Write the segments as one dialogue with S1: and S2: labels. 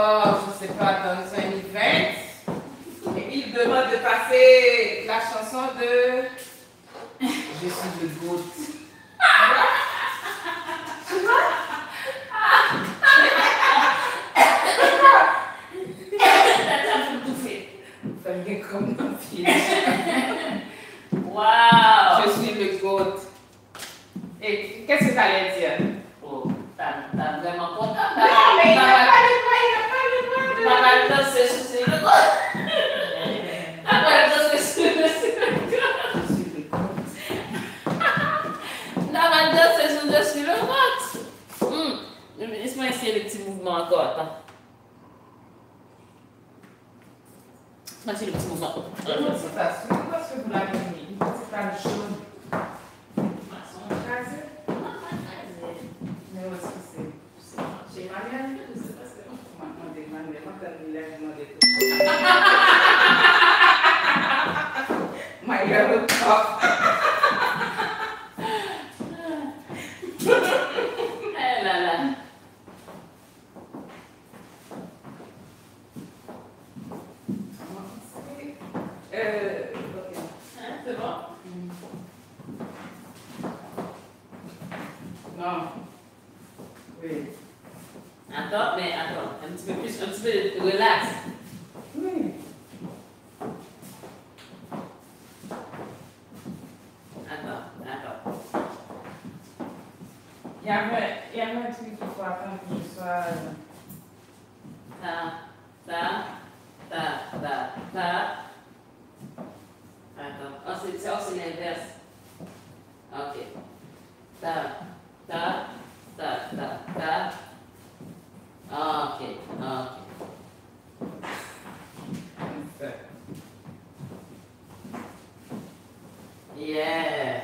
S1: je ne sais pas, dans un event. Et il demande de passer la chanson de Je suis le GOAT. Tu vois? Ça vient comme un film.
S2: Wow!
S1: Je suis le GOAT. Et qu'est-ce que tu allais dire?
S2: Oh, t'as vraiment content.
S1: Non, mais il n'a pas le droit, il n'a pas le droit de...
S2: T'as pas le droit de se soucier le goût. T'as pas le droit de se soucier le goût.
S1: Je suis le GOAT.
S2: T'as pas le droit de se soucier le goût. Laisse-moi essayer le petit mouvement encore. Attends. Laisse-moi essayer le petit mouvement.
S1: C'est pas sûr, parce que vous l'avez mis. C'est pas le jaune. Mais où est-ce que c'est? Chez Marianne? Je sais pas, c'est bon. On m'a demandé, quand il a demandé tout. My little top.
S2: Eh là là.
S1: Ok.
S2: C'est bon?
S1: Non. Oui.
S2: Attends, mais attends. Un petit peu plus, un petit peu relax.
S1: Oui.
S2: Attends.
S1: Il y avait un truc qu'il faut attendre que je sois.
S2: Ta. Attends. Oh, c'est l'inverse. Ok. Ta. Ok. Yeah.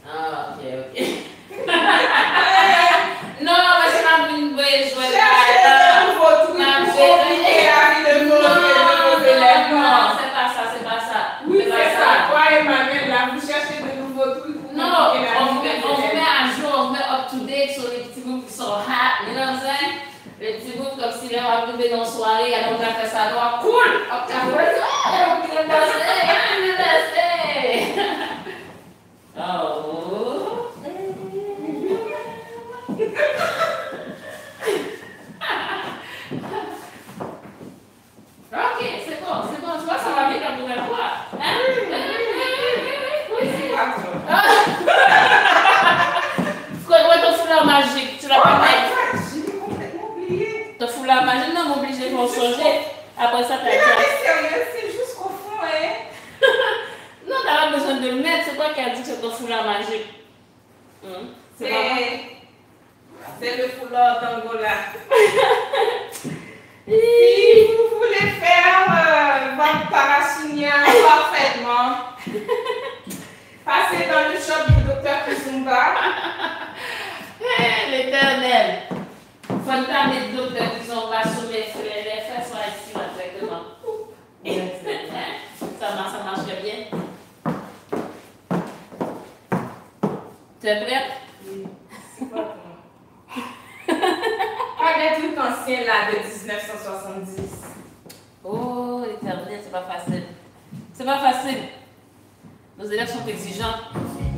S2: Ok. Non, mais c'est pas une bonne jouer. Non, c'est pas ça.
S1: Oui, c'est ça. Toi, Emmanuel, là, vous cherchez de nouveaux trucs.
S2: Non, on vous met à jour, on vous met up to date sur les petits groupes qui sont hot, you know what I'm saying? Les petits groupes comme si les gens arrivaient dans une soirée, et on a fait ça, donc cool! Up to date, on peut danser. Oh! Ok, c'est bon, tu vois, ça va bien la nouvelle fois. Hein? Oui, c'est quoi ça? Ouais, ton foulard magique, tu l'as pas mis?
S1: J'ai complètement oublié.
S2: Ton foulard magique, non, m'oblige, ils vont changer. Après ça, t'as
S1: Mais
S2: dit.
S1: non, mais sérieux, c'est juste qu'au fond, hein.
S2: Non, t'as pas besoin de le mettre, c'est toi qui as dit que c'est ton foulard magique.
S1: C'est le foulard d'Angola. Si vous voulez faire votre parachinia parfaitement, passez dans le shop du docteur Kizumba.
S2: L'éternel. Fanta mes docteurs Kizumba sur les fesses sont ici là directement. Ça marche bien. Tu es prête?
S1: Oui, c'est pas bon. Pas des trucs anciens là de 1970.
S2: Oh, l'éternel, c'est pas facile. C'est pas facile. Nos élèves sont exigeants.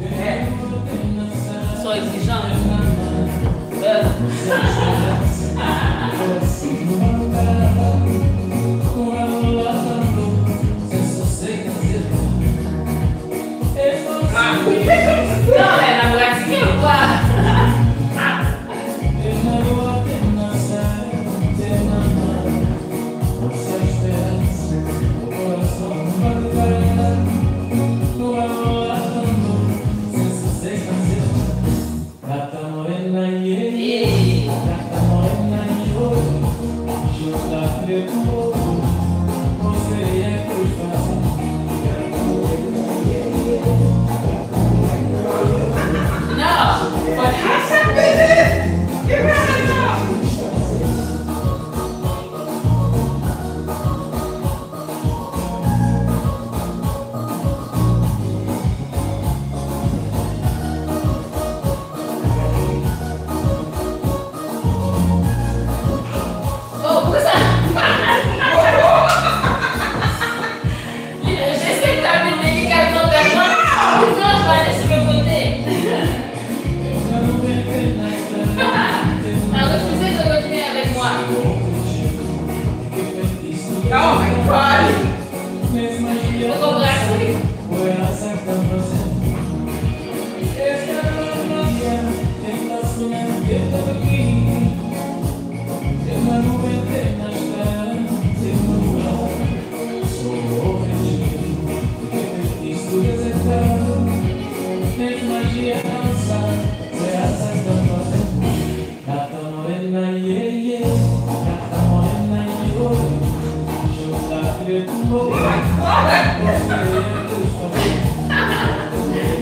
S2: Ils sont exigeants. Non, elle a pratiqué ou pas?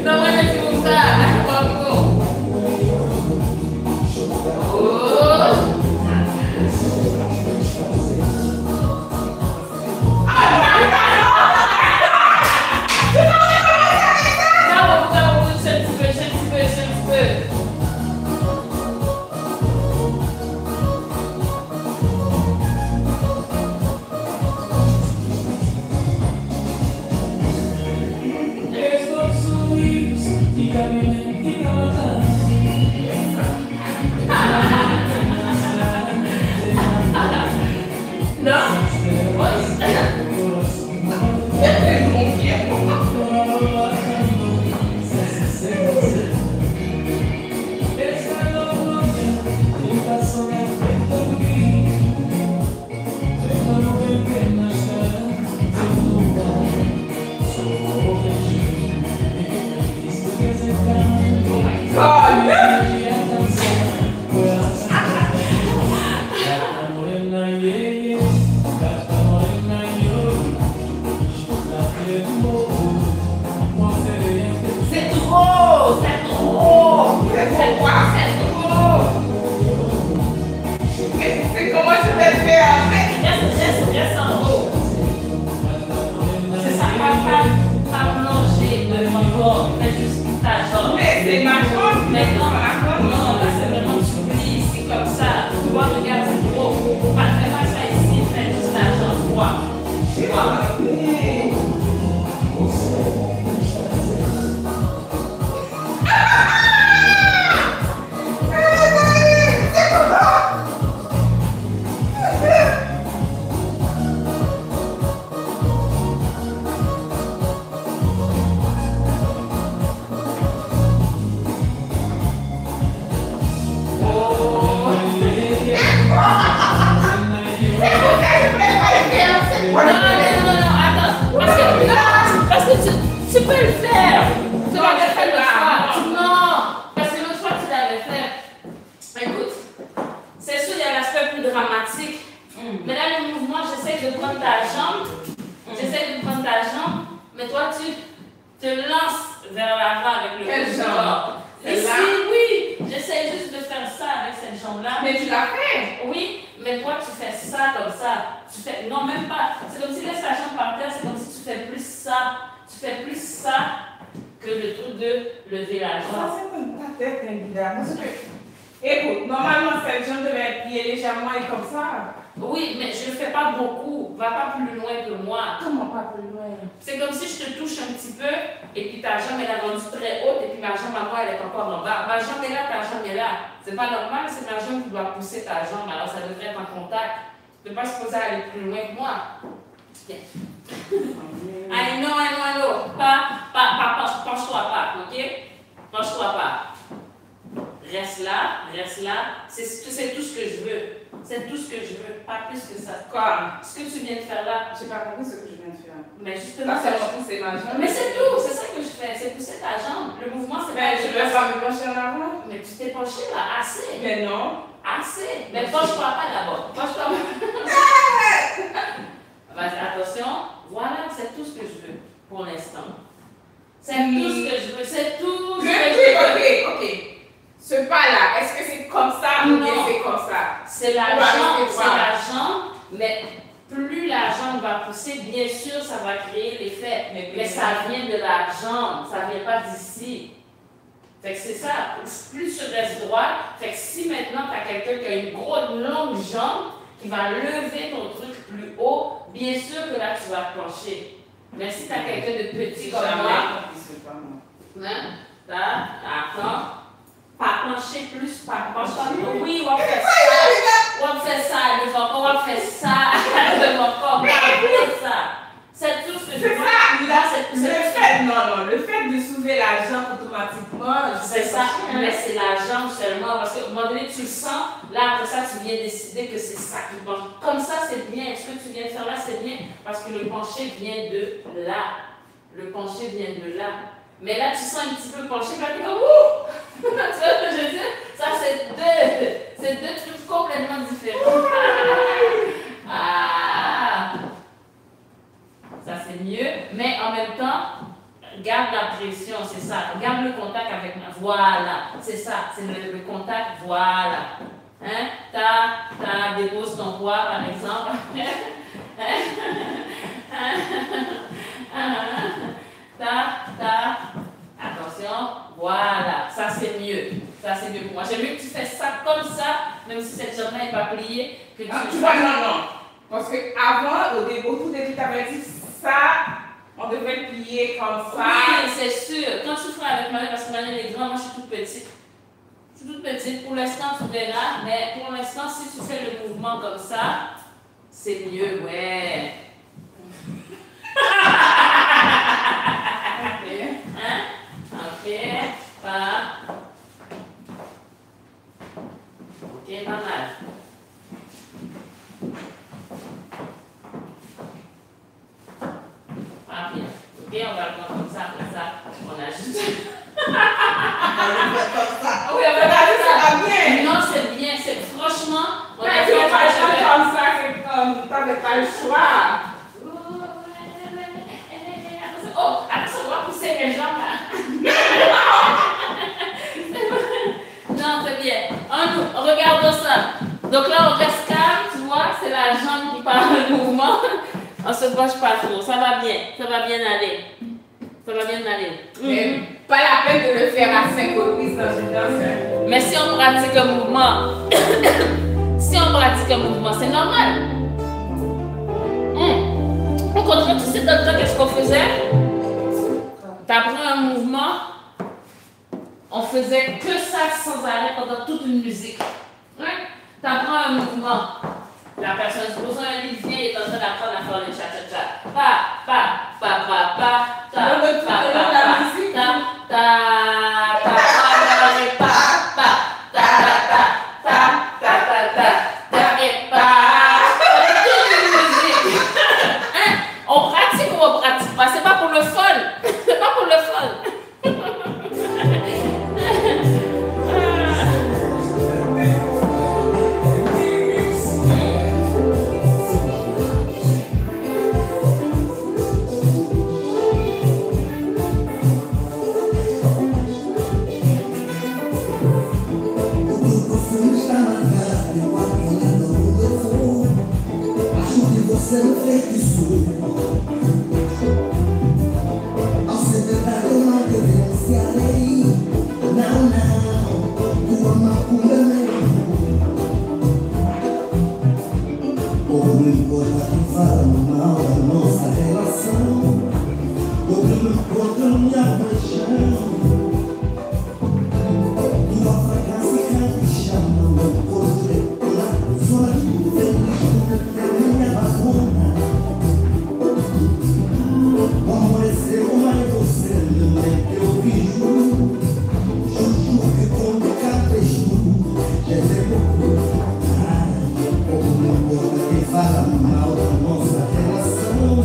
S2: Non, moi, je suis comme ça. Bravo. Oh. Tu peux le faire. Tu l'avais fait l'autre fois. Non, parce que l'autre fois, tu l'avais fait. Écoute, c'est sûr, il y a l'aspect plus dramatique. Mais là, le mouvement, j'essaie de prendre ta jambe. J'essaie de prendre ta jambe. Mais toi, tu te lances vers l'avant avec le
S1: Quelle jambe?
S2: Ici, oui. J'essaie juste de faire ça avec cette jambe-là.
S1: Mais tu l'as fait?
S2: Oui, mais toi, tu fais ça comme ça. Tu fais... Non, même pas. C'est comme si tu laisses ta jambe par terre, c'est comme si tu fais plus ça. Tu fais plus ça que le truc de lever la jambe.
S1: Ça, c'est comme ta tête, évidemment. Écoute, normalement, cette jambe devait être pliée légèrement et comme ça.
S2: Oui, mais je ne fais pas beaucoup. Va pas plus loin que moi.
S1: Comment pas plus loin?
S2: C'est comme si je te touche un petit peu et puis ta jambe elle est rendue très haute et puis ma jambe à moi elle est encore en bas. Ma jambe est là, ta jambe est là. C'est pas normal, c'est ma jambe qui doit pousser ta jambe. Alors ça devrait être en contact. Tu ne peux pas supposer aller plus loin que moi. Tiens. I know. Penche-toi pas, ok? Penche-toi pas. Reste là. C'est tout ce que je veux. C'est tout ce que je veux, pas plus que ça.
S1: Quoi?
S2: Ce que tu viens de faire là.
S1: J'ai pas compris ce que je viens de faire.
S2: Mais justement,
S1: Ça, c'est pousser ma jambe.
S2: mais c'est tout, c'est ça que je fais, c'est pousser ta jambe. Le mouvement, c'est
S1: Mais je vais pas me pencher en avant.
S2: Mais tu t'es penché là, assez.
S1: Mais non.
S2: Assez. Mais penche-toi pas d'abord. Penche-toi pas. Attention, voilà, c'est tout ce que je veux pour l'instant. C'est tout ce que je veux, c'est tout ce que je veux.
S1: Ok. Ce pas-là, est-ce que c'est comme ça ou bien c'est comme ça?
S2: C'est la jambe, mais plus la jambe va pousser, bien sûr, ça va créer l'effet. Mais ça vient de la jambe, ça ne vient pas d'ici. Fait que c'est ça, plus tu restes droit, fait que si maintenant tu as quelqu'un qui a une grosse longue jambe, qui va lever ton truc plus haut, bien sûr que là tu vas te pencher. Mais si tu as quelqu'un de petit comme moi, attends. Pas pencher plus, pas pencher. Oui, on fait ça. On fait ça, devant corps, on fait ça. Devant corps, on fait ça. C'est tout ce que je veux.
S1: Le fait de soulever la jambe automatiquement,
S2: c'est ça. Mais c'est la jambe seulement. Parce qu'à un moment donné, tu le sens. Là, après ça, tu viens décider que c'est ça qui penche. Comme ça, c'est bien. Ce que tu viens de faire là, c'est bien. Parce que le pencher vient de là. Le pencher vient de là. Mais là, tu sens un petit peu penché, là, tu es comme ouh! Tu vois ce que je veux dire? Ça, c'est deux trucs complètement différents. Ah! Ça, c'est mieux. voilà. C'est ça, c'est le contact, voilà. Hein? T'as dépose ton poids, par exemple. Attention, voilà, ça c'est mieux. Ça c'est mieux pour moi. J'aime mieux que tu fais ça comme ça, même si cette jambe-là n'est pas pliée, que
S1: tu vois, non. Parce qu'avant, au début, tout début, tu avais dit ça, on devait le plier comme ça.
S2: Oui, c'est sûr. Quand tu feras avec Marie, parce que Marie est grande, moi je suis toute petite. Je suis toute petite. Pour l'instant, tu verras, mais pour l'instant, si tu fais le mouvement comme ça, c'est mieux, ouais.
S1: Ok.
S2: Hein? Ok. Pas. Ok, pas mal. Pas bien. Ok, on va le prendre comme ça, après ça, on ajoute.
S1: On le fait comme ça. Oui,
S2: on va faire ça.
S1: C'est pas bien.
S2: Non, c'est bien. C'est franchement, on a
S1: Mais tu
S2: fait
S1: n'as pas le choix comme ça, c'est comme, tu n'avais pas le choix.
S2: Oh, attention, on va pousser les jambes là. Non, c'est bien. On regarde ça. Donc là, on reste calme, tu vois, c'est la jambe qui part le mouvement. On se bouge pas trop. Ça va bien aller. Ça va bien aller.
S1: Mais pas la peine de le faire à 5 reprises dans une danse.
S2: Mais si on pratique un mouvement, c'est normal. Au contraire, tu sais, dans le temps, qu'est-ce qu'on faisait? Tu apprends un mouvement, on faisait que ça sans arrêt pendant toute une musique. Tu apprends un mouvement. La personne se pose un lit, vient et est en train d'apprendre à faire le cha-cha-cha. On pratique ou on pratique pas? C'est pas pour le fun. C'est pas pour le fun.
S3: Você não fez isso. Ao ser verdade eu não denunciarei. Não, tua macumba não. Ou não importa quem fala mal da nossa relação. Ou não importa minha paixão. Tua fragancia me chama, meu corpo é sua vida, minha vacuna. O amor é seu, mas você não é teu filho. Juju que come capricho, é teu. Ou não importa quem fala mal da nossa relação.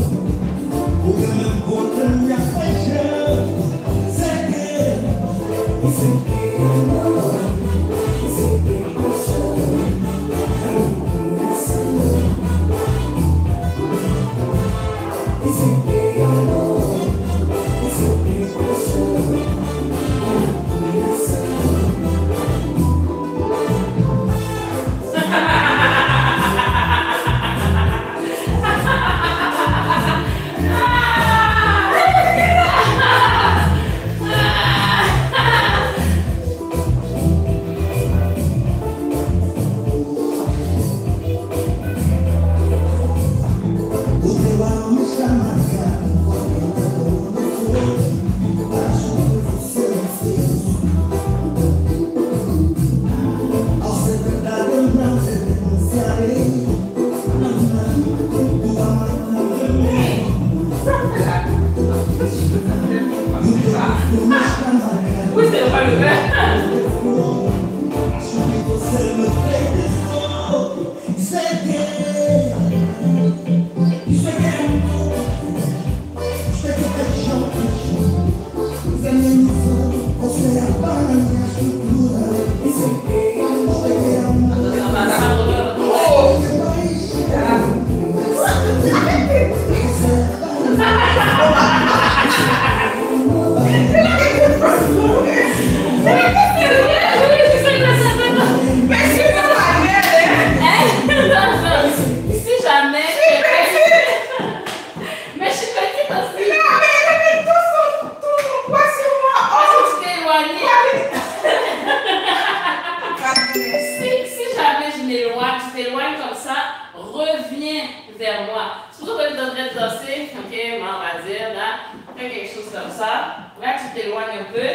S2: t'éloignes comme ça, reviens vers moi. C'est pour ça que tu es en train de danser, ok, on va dire, là, fais quelque chose comme ça. Là, tu t'éloignes un peu.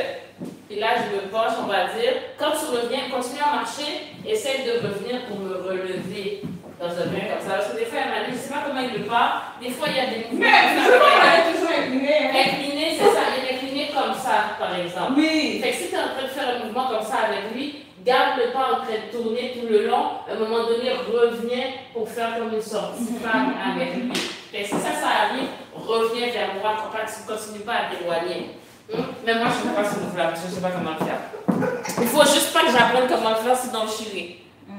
S2: Et là, je me penche, on va dire. Quand tu reviens, continue à marcher, essaye de revenir pour me relever dans un bain comme ça. Parce que des fois, je ne sais pas comment il le part. Des fois, il y a des mouvements.
S1: Mais elle est toujours inclinée.
S2: Incliné, c'est ça. Il est incliné comme ça, par exemple.
S1: Oui.
S2: Fait que si tu es en train de faire un mouvement comme ça avec lui, garde le pas en train de tourner tout le long. À un moment donné, reviens pour faire comme une sortie de femme avec lui. Fait que si ça arrive, reviens vers moi. Continue pas à t'éloigner. Mais moi, je ne sais pas ce mouvement-là, parce que je ne sais pas comment le faire. Il faut juste pas que j'apprenne comment le faire, sinon je chierai.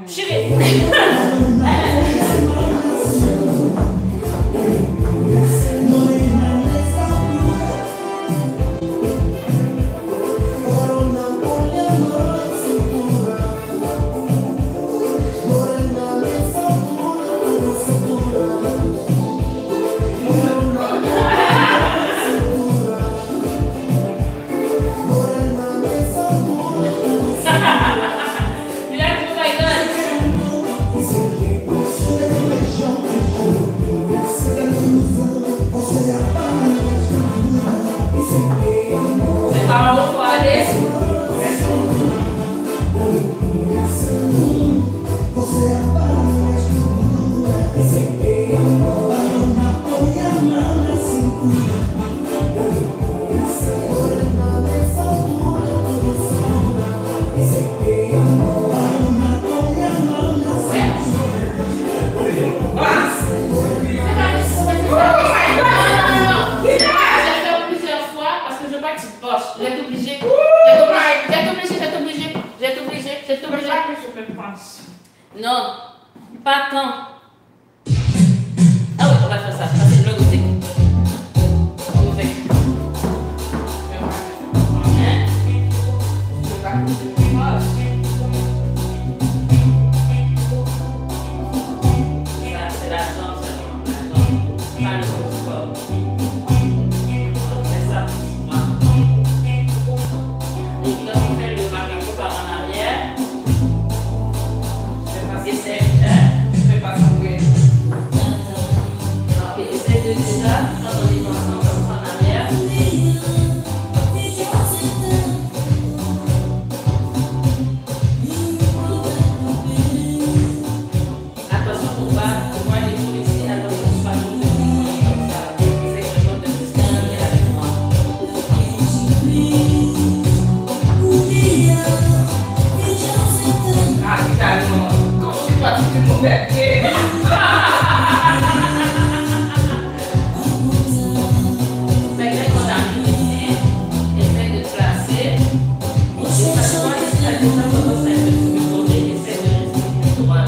S2: Chierai. Non, pas tant. Ah oui, on va faire ça. Ça, c'est le musique. Musique. Ça, c'est la danse. Pas le sport. On fait ça. Et là, on fait le macaco par en arrière. Essaye, je fais pas son bruit. Ok, essaye de déjà, quand on est ensemble comme ça en arrière. Attention pour moi les tours ici, attention pour pas nous comme ça. Essaye vraiment de se calmer avec moi.
S1: Ah, calme. Parce que mon bébé.
S2: Essaye de placer. Et ça soit essaye de tourner, essaye de rester droit.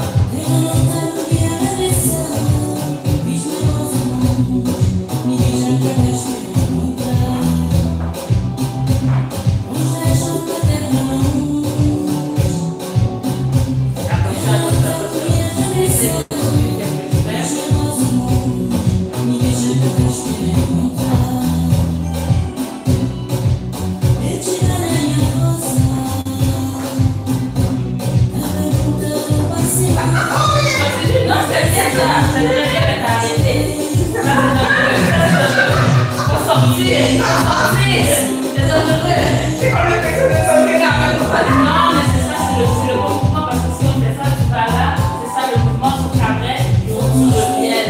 S1: C'est comme le fait de sauter la main.
S2: Non, mais c'est ça, c'est le mouvement, parce que si on fait ça, tu vas là, c'est ça le mouvement, tu t'arrêtes, il faut que tu reviennes.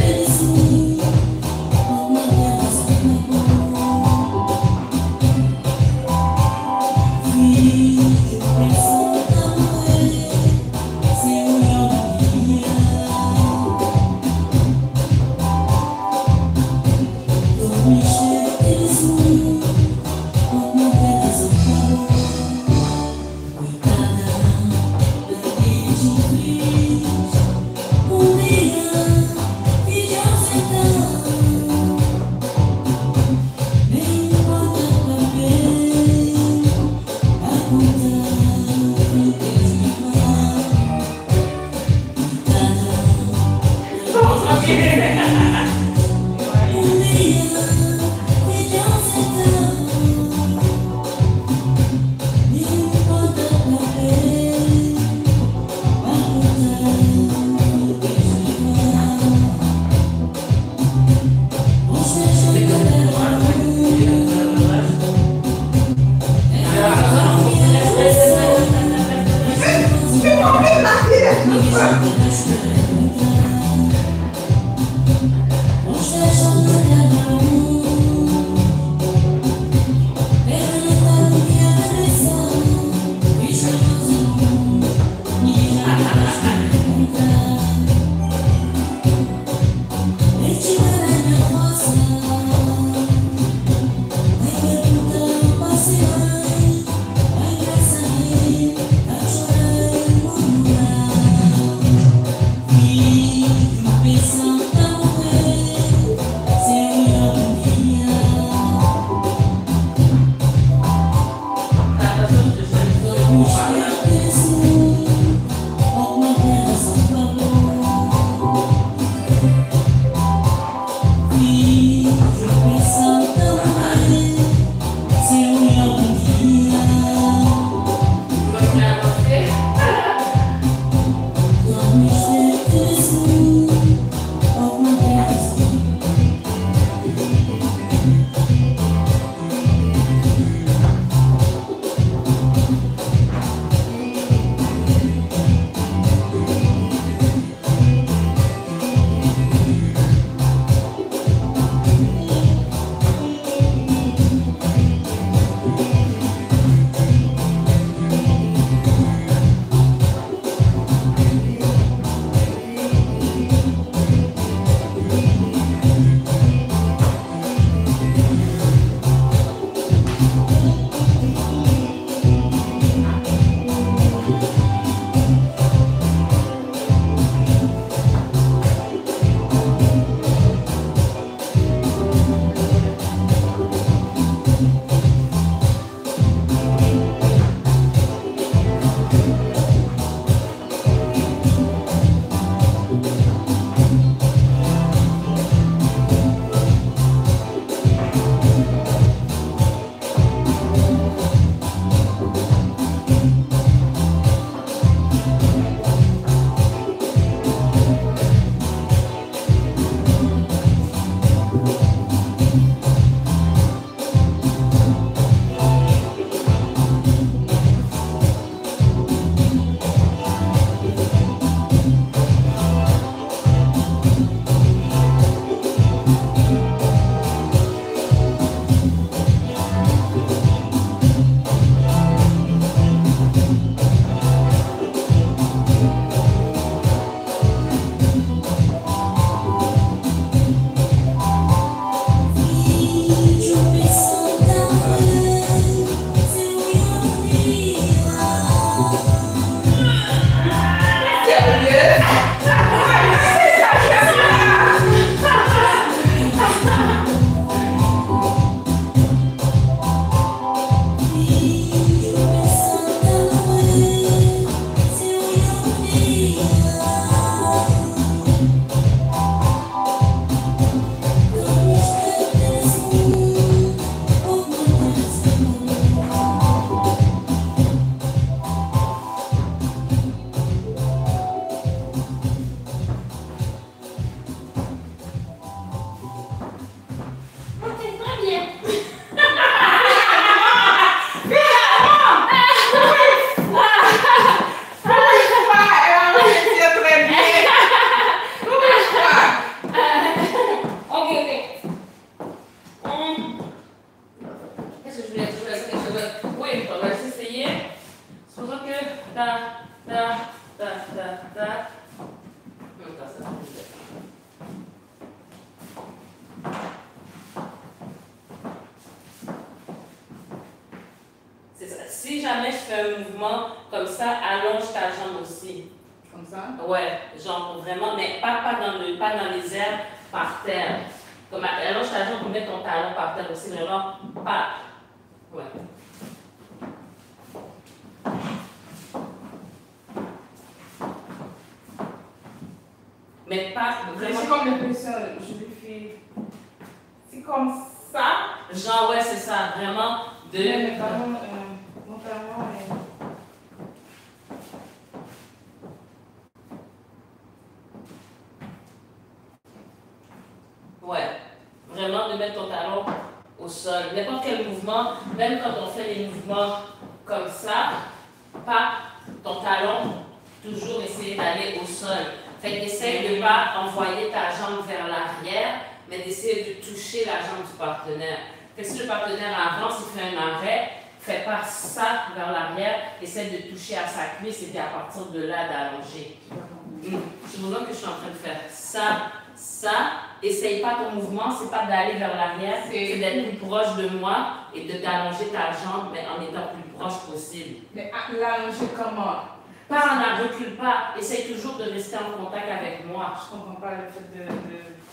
S2: Si jamais je fais un mouvement comme ça, allonge ta jambe aussi.
S1: Comme ça?
S2: Ouais, genre vraiment, mais pas dans les airs, par terre. Comme allonge ta jambe pour mettre ton talon par terre aussi, mais vraiment pas. Ouais. Mais pas vraiment.
S1: C'est comme le plus ça, je le fais. C'est comme ça.
S2: Genre, ouais, c'est ça, vraiment de.
S1: Le talon, mon talon est.
S2: Ouais, vraiment de mettre ton talon au sol. N'importe quel mouvement, même quand on fait les mouvements comme ça, pas ton talon toujours essayer d'aller au sol. Fait que essaye de ne pas envoyer ta jambe vers l'arrière, mais d'essayer de toucher la jambe du partenaire. Fait que si le partenaire avance, il fait un arrêt, fais pas ça vers l'arrière, essaie de toucher à sa cuisse et puis à partir de là d'allonger. Je vous montre que je suis en train de faire ça, ça. Essaye pas ton mouvement, c'est pas d'aller vers l'arrière, c'est d'être plus proche de moi et de d'allonger ta jambe, mais en étant plus proche possible.
S1: Mais l'allonger comment?
S2: Pas en recule pas, essaye toujours de rester en contact avec moi.
S1: Je comprends pas le fait de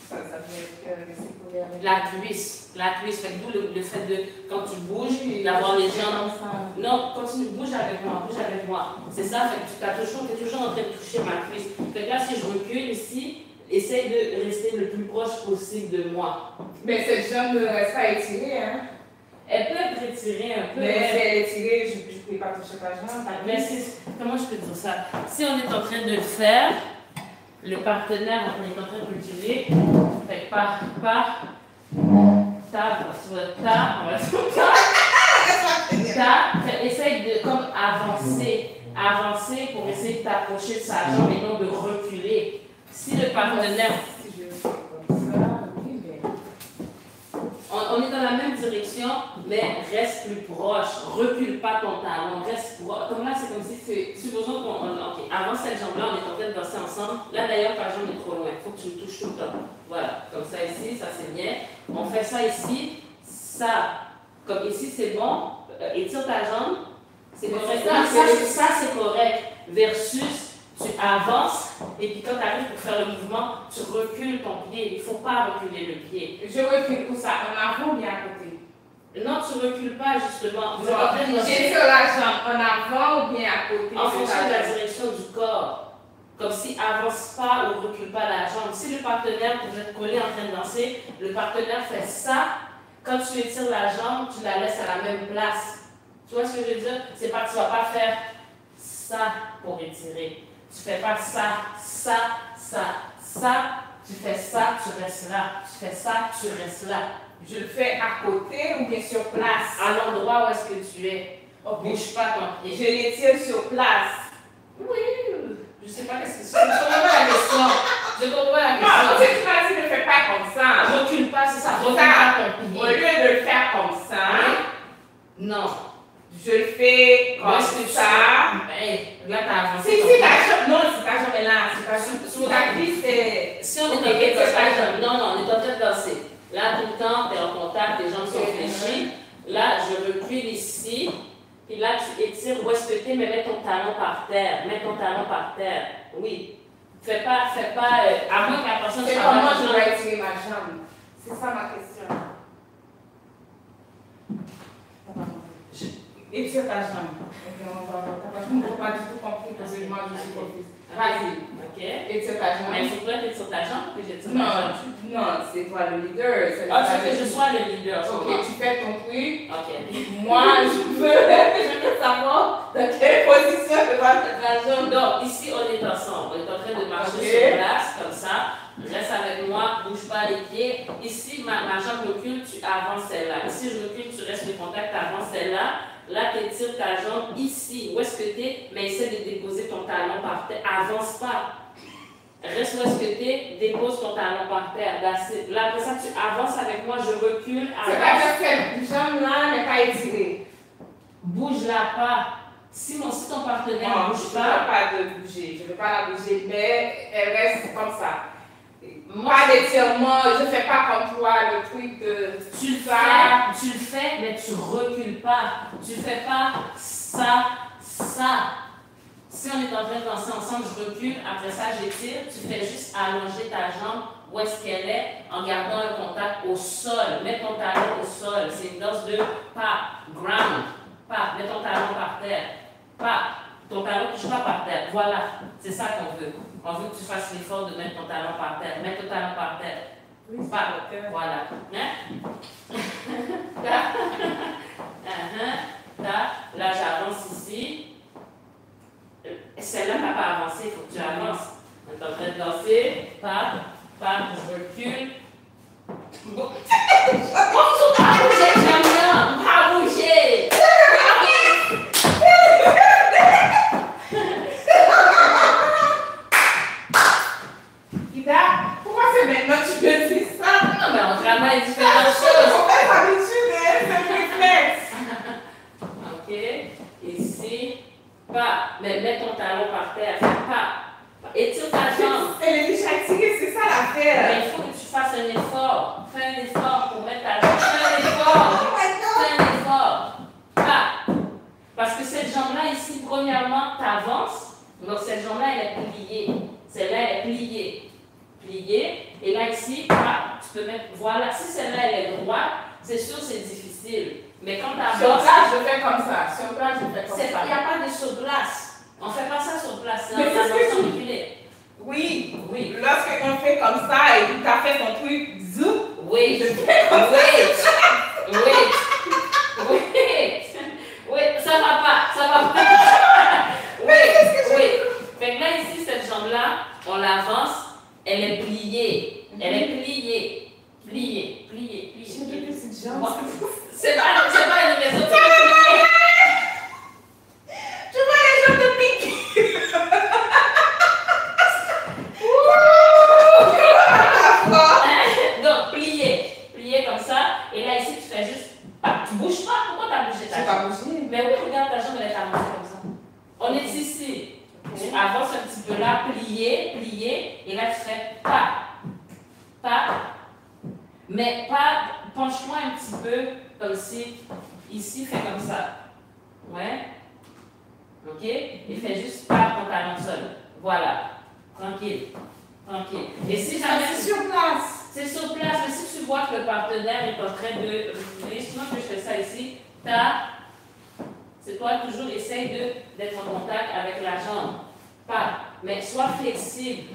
S1: ça fait rester collé avec
S2: la cuisse, fait d'où le fait de, quand tu bouges, d'avoir les jambes. Non, continue, bouge avec moi. C'est ça, fait que tu es toujours en train de toucher ma cuisse. Fait que là, si je recule ici, essaye de rester le plus proche possible de moi.
S1: Mais cette jambe ne reste pas étirée, hein?
S2: Elle peut être étirée un peu.
S1: Mais si elle est étirée, je ne peux pas toucher ta jambe.
S2: Mais comment je peux dire ça? Si on est en train de le faire, le partenaire, on est en train de l'utiliser, fait par, essaye de comme avancer pour essayer de t'approcher de sa jambe et non de reculer. Si le partenaire...
S1: Si je fais comme ça, oui, mais...
S2: On est dans la même direction, mais reste plus proche. Recule pas ton talon, reste proche. Comme là, c'est comme si, supposons qu'on... Ok, avant cette jambe-là, on est en train de danser ensemble. Là, d'ailleurs, ta jambe est trop loin. Il faut que tu me touches tout le temps. Voilà, comme ça ici, ça c'est bien. On fait ça ici, ça. Comme ici, c'est bon. Étire ta jambe. C'est correct. Ça, c'est correct. Versus, tu avances, et puis quand tu arrives pour faire le mouvement, tu recules ton pied. Il ne faut pas reculer le pied.
S1: Je recule pour ça, en avant ou bien à côté?
S2: Non, tu ne recules pas, justement.
S1: J'ai sur la jambe, en avant ou bien à côté?
S2: En fonction de la direction du corps. Comme si avance pas ou recule pas la jambe. Si le partenaire, vous êtes collé en train de danser, le partenaire fait ça, quand tu étires la jambe, tu la laisses à la même place. Tu vois ce que je veux dire? C'est pas que tu ne vas pas faire ça pour étirer. Tu fais pas ça. Tu fais ça, tu restes là. Tu fais ça, tu restes là.
S1: Je le fais à côté ou bien sur place?
S2: À l'endroit où est-ce que tu es.
S1: Okay.
S2: Bouge pas ton pied.
S1: Je l'étire sur place.
S2: Oui. Je sais pas qu'est-ce que c'est. Je comprends la question. Je comprends la question.
S1: Non, tu m'as dit ne fais pas comme ça.
S2: Recule pas, c'est ça. Recule pas ton pied.
S1: Au lieu de le faire comme ça,
S2: non.
S1: Je le fais comme ça.
S2: Hey, là, t'as avancé.
S1: Si ta jambe, non, si ta jambe est là, si ta jambe, sous ta cuisse, c'est...
S2: Si on est en train de danser, non, on est en train de danser. Là, tout le temps, tu es en contact, tes jambes sont fléchies. Là, je recule ici. Puis là, tu étires où est-ce que tu es, mais mets ton talon par terre. Mets ton talon par terre. Oui. Fais pas, à moins que la personne
S1: soit... Comment je dois étirer ma jambe? C'est ça ma question. Étire ta jambe. On ne peut pas du tout compris parce que moi je suis confuse. Vas-y.
S2: Ok.
S1: Étire ta jambe.
S2: Mais il faut que tu étires ta jambe que j'étire
S1: ma
S2: jambe.
S1: Non, c'est toi le leader.
S2: Ah, c'est que je sois le leader.
S1: Ok, tu fais ton truc.
S2: Ok.
S1: Moi, je veux savoir dans quelle position je dois mettre la jambe.
S2: Donc, ici, on est ensemble. On est en train de marcher sur place, comme ça. Reste avec moi, bouge pas les pieds. Ici, ma jambe recule, tu avances celle-là. Ici, je recule, tu restes le contact, tu avances celle-là. Là, tu étires ta jambe ici. Où est-ce que tu es? Mais essaie de déposer ton talon par terre. Avance pas. Reste où est-ce que tu es, dépose ton talon par terre. Là, après ça, tu avances avec moi, je recule.
S1: C'est pas juste que la jambe là n'est pas étirée.
S2: Bouge-la pas. Si ton partenaire ne bouge
S1: pas. Je ne veux pas de bouger. Je ne veux pas la bouger, mais elle reste comme ça. Pas d'étirement, je ne fais pas comme toi le truc de...
S2: Tu le fais, mais tu recules pas. Tu ne fais pas ça. Si on est en train de danser ensemble, je recule, après ça j'étire, tu fais juste allonger ta jambe où est-ce qu'elle est en gardant un contact au sol. Mets ton talon au sol. C'est une danse de pas, ground, pas, mets ton talon par terre, pas. Ton talon ne touche pas par terre. Voilà, c'est ça qu'on veut. On veut que tu fasses l'effort de mettre ton talon par terre. Mets ton talon par terre.
S1: Oui,
S2: pas. Voilà. Hein? Là, j'avance ici. Celle-là n'a pas avancé, il faut que tu avances. On est en train de danser. Pas, je recule. Bon. On va bouger, j'aime bien. On va bouger.
S1: maintenant tu me dis ça.
S2: Non, mais on travaille différentes choses.
S1: On fait l'habitude, hein, c'est un réflexe.
S2: Ok, ici, pas, mais mets ton talon par terre, pas. Étire ta jambe.
S1: Elle est déjà tirée, c'est ça
S2: Mais
S1: l'affaire.
S2: il faut que tu fasses un effort. Fais un effort pour mettre ta jambe. Fais un effort. Fais un effort. Pas. Parce que cette jambe-là, ici, premièrement, tu avances. Donc, cette jambe-là, elle est pliée. Celle-là, elle est pliée. Pliée. Et là, ici, pas, tu peux mettre. Voilà. Si celle-là, elle est droite, c'est sûr, c'est difficile. Mais quand tu
S1: Sur
S2: avances.
S1: place, je fais comme ça. Sur place, je fais comme
S2: Il n'y
S1: ça.
S2: a pas de sur place. On ne fait pas ça sur place. C'est
S1: Mais
S2: un
S1: c'est ce que
S2: avancement
S1: tu-
S2: reculé.
S1: Oui,
S2: Oui.
S1: lorsqu'on fait comme ça et tu as fait ton truc, zoup,
S2: Wait.
S1: je fais comme ça.
S2: Wait. Ça va pas. Wait. Fait que là, ici, cette jambe-là, on l'avance, elle est pliée. Pliée.
S1: J'ai des petites jambes.
S2: Bon. C'est pas une raison de plier.
S1: Tu vois les jambes de pique.
S2: Donc, plier comme ça. Et là, ici, tu fais juste. Tu bouges pas. Pourquoi tu as bougé ta
S1: J'ai
S2: jambe?
S1: pas bougé.
S2: Mais oui, regarde ta jambe, elle est avancée comme ça. On est ici. Tu avances un petit peu là, plier. Et là, tu fais pas. Mais pas. Penche-toi un petit peu comme si. Ici, fais comme ça. Ouais. Ok? Et fais juste pas ton talon seul. Voilà. Tranquille. Et si jamais.
S1: C'est sur place.
S2: C'est sur place, mais si tu vois que le partenaire est en train de reculer, sinon que je fais ça ici, c'est toi toujours essaye d'être en contact avec la jambe. Pas, mais sois flexible.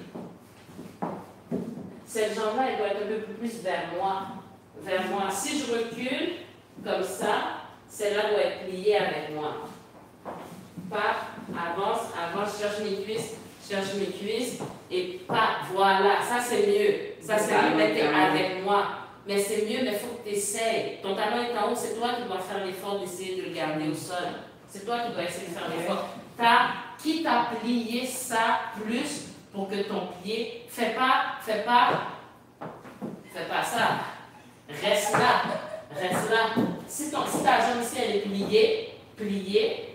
S2: Cette jambe-là, elle doit être un peu plus vers moi. Si je recule comme ça, celle-là doit être pliée avec moi. Pas, avance, cherche mes cuisses et pas, voilà, ça c'est mieux. Ça c'est mieux d'être avec moi. Mais c'est mieux, mais il faut que tu essayes. Ton talon est en haut, c'est toi qui dois faire l'effort d'essayer de le garder au sol. C'est toi qui dois essayer de faire l'effort. Qui t'a plié ça plus pour que ton pied, fais pas ça. Reste là. Si ta jambe ici elle est pliée,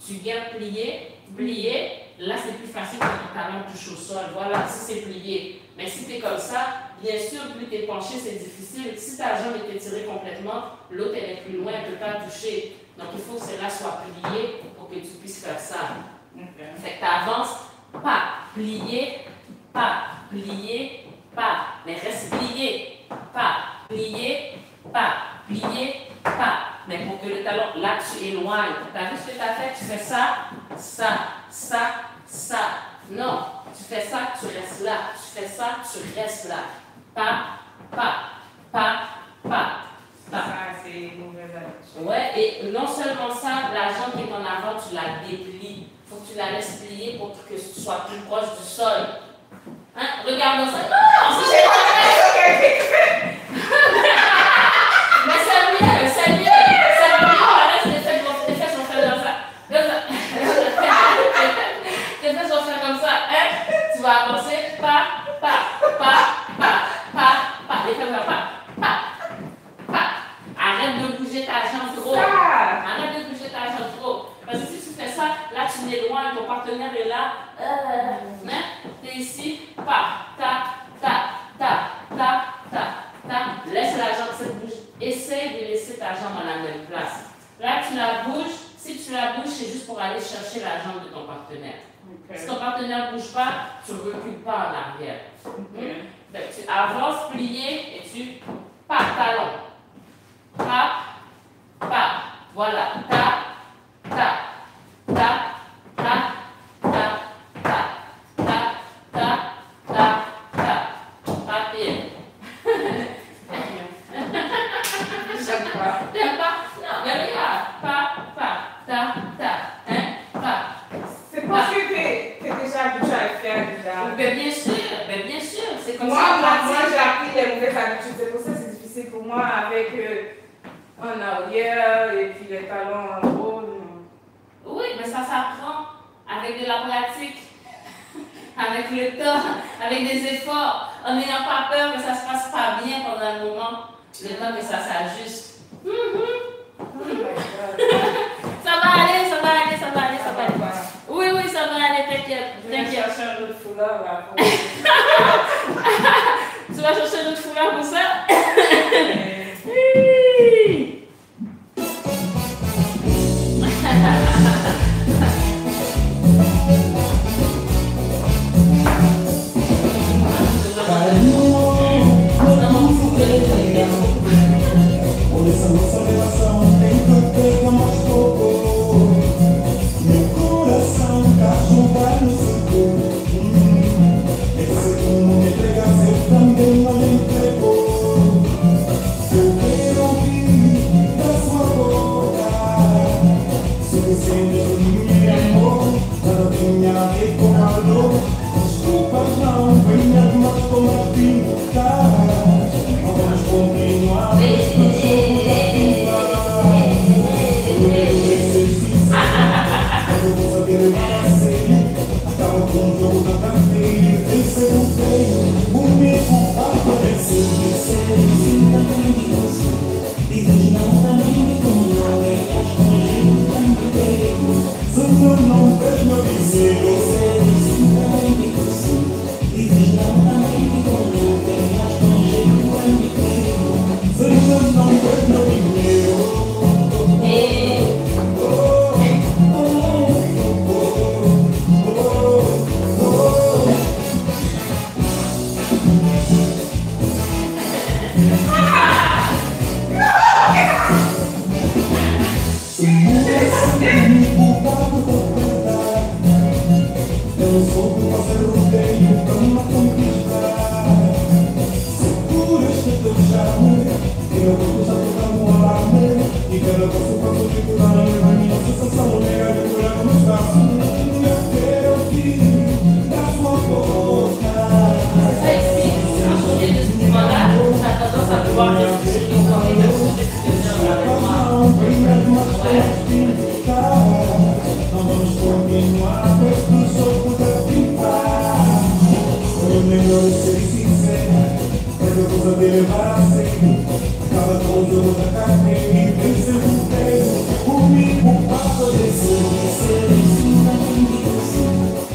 S2: tu gardes plié. Là, c'est plus facile quand ton talon touche au sol. Voilà, si c'est plié. Mais si tu es comme ça, bien sûr, plus tu es penché, c'est difficile. Si ta jambe est étirée complètement, l'autre, elle est plus loin, elle ne peut pas toucher. Donc, il faut que celle-là soit pliée pour que tu puisses faire ça.
S1: Okay.
S2: Fait que tu avances, pas, plié, pas. Mais reste plié, pas. Mais pour que le talon, là, tu éloignes. Tu as vu ce que tu as fait? Tu fais ça. Non, tu fais ça, tu restes là. Tu fais ça, tu restes là. Pas.
S1: Ça, c'est une mauvaise habitude.
S2: Ouais, et non seulement ça, la jambe qui est en avant, tu la déplies. Il faut que tu la laisses plier pour que tu sois plus proche du sol. Hein? Regarde ça. Non, c'est mais c'est mieux. Voilà, les fesses vont faire comme ça. Tes fesses vont faire comme ça. Hein? Tu vas avancer. Pas. Les fesses vont pas. Arrête de bouger ta jambe trop. Parce que si tu fais ça, là tu l'éloignes, ton partenaire est là. Tu es ici. Laisse la jambe se bouger. Essaye de laisser ta jambe à la même place. Là, tu la bouges. Si tu la bouges, c'est juste pour aller chercher la jambe de ton partenaire.
S1: Okay.
S2: Si ton partenaire ne bouge pas, tu ne recules pas en arrière. Donc, tu avances, plié, et tu talon. Voilà. Papier.
S1: J'aime pas.
S2: T'aimes pas? Non, mais regarde.
S1: C'est parce que t'es déjà habitué à le faire déjà.
S2: Mais bien sûr, c'est comme
S1: Moi,
S2: ça.
S1: j'ai appris les mauvaises habitudes. C'est pour ça que c'est difficile pour moi avec en arrière et puis les talons en haut.
S2: Oui, mais ça s'apprend avec de la pratique. avec le temps, avec des efforts, en n'ayant pas peur que ça se passe pas bien pendant un moment, le temps que ça s'ajuste. Ça va aller, ça va aller, ça va aller, ça va aller. Oui, oui, ça va aller, t'inquiète, t'inquiète.
S1: Je vais chercher un autre foulard là.
S2: Tu vas chercher un autre foulard pour ça?
S3: Por essa nossa relação tem tanto que mais pouco. Meu coração cachorro vai no seu. Esse que não me entregasse eu também não me entregou. Eu quero ouvir da sua boca suficiente de meu amor para tenha ver com calor. Desculpa não venha mais com a vida. Vamos continuar. Eu vou saber acaba com o jogo da carteira. Tem que ser um treino, o mesmo aparecer. Dizes não também como não é. Se eu não vejo meu vizinho, dizes não também como não é. Se eu não vejo meu dinheiro. Eu não sou um parceiro rodeio pra uma conquistar. Seguras que teu charme, que meu corpo já toca no alarme. E que eu posso quando te curar, levar minha sensação, negar de curar no espaço. Eu quero ouvir da sua boca. Não vamos continuar com este jogo da pintar. Foi melhor ser sincero, porque eu vou saber levar a sério. Acaba com o jogo da carteira e vencer o treino. Comigo passa de ser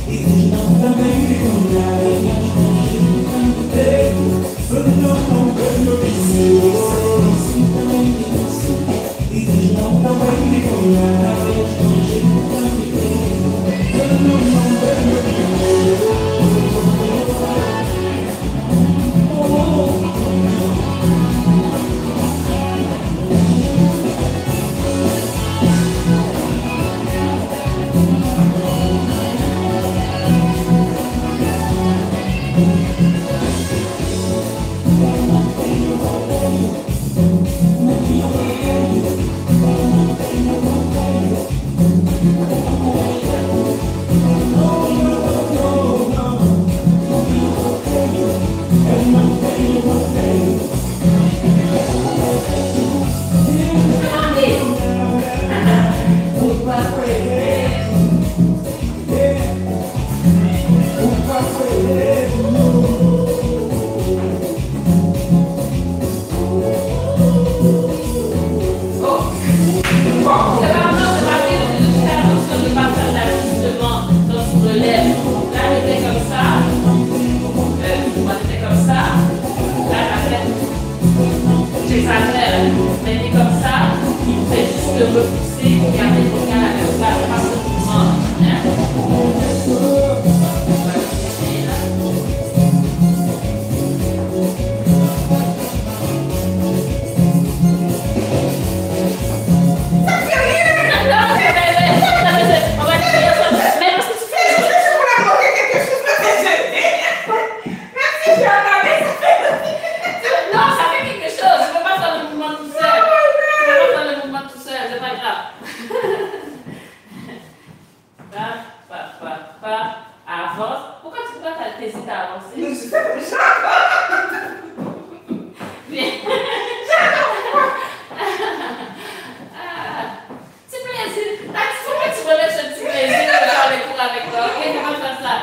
S3: e não também de conhar. Se não vejo meu vizinho. E não também de conhar.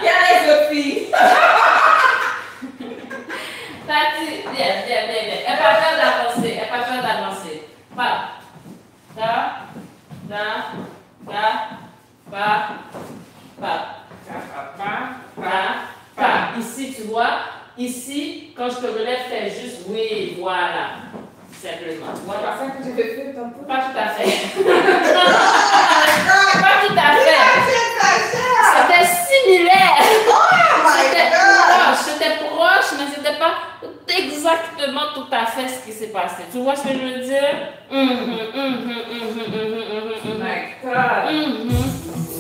S1: E a les autres filles?
S2: ici, tu vois. Ici, quand je te relève, fais juste oui, voilà. Simplement.
S1: Voilà. C'est ça que je vais faire tantôt.
S2: Pas tout à fait. Pas tout à fait. C'était similaire. C'était proche, mais c'était pas exactement tout à fait ce qui s'est passé. Tu vois ce que je veux dire?
S1: Oh my God.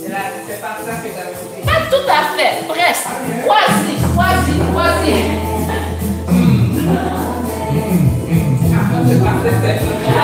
S1: Et là, c'est pas ça que j'avais fait.
S2: Pas tout à fait, presque. Quasi.
S1: Après, c'est pas ça.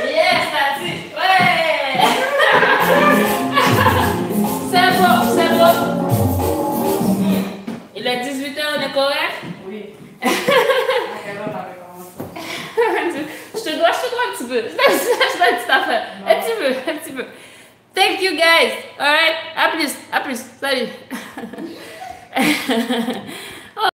S2: Yes, that's it. Ouais. C'est bon, c'est bon. Il est 18h, on est correct?
S1: Oui.
S2: Je te dois un petit peu. Je dois une petite affaire. Un petit peu. Thank you guys. Alright. À plus. Salut.